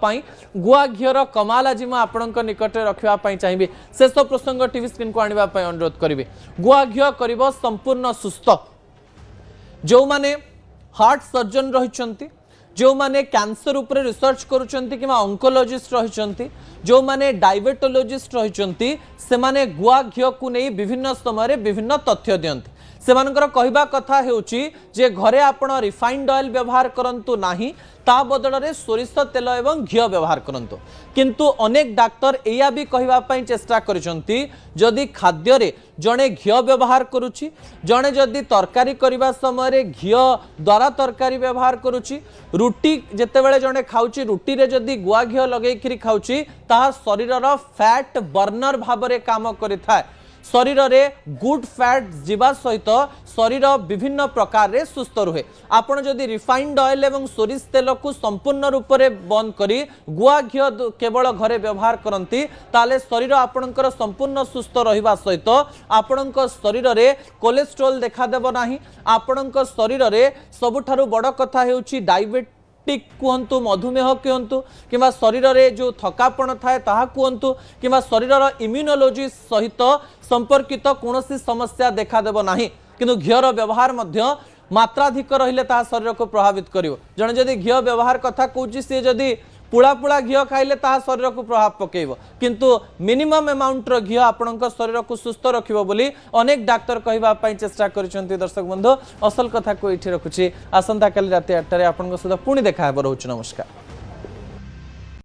गुआ घीर कमाल आज आपण निकट रखापी चाहिए शेष प्रसंग टीवी स्क्रीन को आने अनुरोध करेंगे। गुआ घी कर संपूर्ण सुस्थ जो माने हार्ट सर्जन रही जो माने कैंसर उपर रिसर्च करुँच अंकोलोजिस्ट रही जो माने डायबेटोलोजिस्ट रही से माने गुआ घी को नहीं विभिन्न समय विभिन्न तथ्य दियंती सेमानकर कहवा कथा हेउची जे घरे आपण रिफाइंड ऑयल व्यवहार करंतु नाही ता बदल में सोरिष तेल एवं घी व्यवहार करंतु किंतु अनेक डाक्तर एया भी कहवा पई चेष्टा करिसंती जदि खाद्य रे जणे घी व्यवहार करुची जणे जदि तरकारी करबा समय रे घी द्वारा तरकारी व्यवहार करुची रुटी जेतेबेले जणे खाउची रुटी रे जदि गुआ घी लगेइकरी खाउची ता शरीरर फैट बर्नर भाव रे काम करिथाय शरीर रे गुड फैट जीवा सहित शरीर विभिन्न प्रकार रे सुस्थ रुहे। आपण जदि रिफाइंड ऑयल एवं सोरिष तेल को संपूर्ण रूप से बंद करी गुआ घी केवल घरे व्यवहार करती ताले शरीर आपणकर संपूर्ण सुस्थ रहिबा सहित आपणक शरीर रे कोलेस्ट्रोल देखा देबो नाही। आपणक शरीर रे सबुठारु बड़ कथा हेउची डायबिटीज कहतु मधुमेह कहतु कि शरीर रे जो थकापण थाए ताहा कहतु कि शरीर इम्यूनोलॉजी सहित संपर्कित कौन समस्या देखा देव नाही किंतु घीर व्यवहार मात्राधिक रहिले ताहा शरीर को प्रभावित करिवो। जणे जदि घी व्यवहार कथा कहूची सी जदि पुड़ा पुड़ा घी खाइले ताहा शरीर को प्रभाव पकेइबो किंतु मिनिमम अमाउंट रो घी आपणक शरीर को सुस्थ रखिबो बोली अनेक डाक्टर कहबा पई चेष्टा करिसंती। दर्शक बंधु असल कथा को इठी रखुची आसंता काली राति 8 रे आपणक सहित पुणी देखा हेबो। नमस्कार।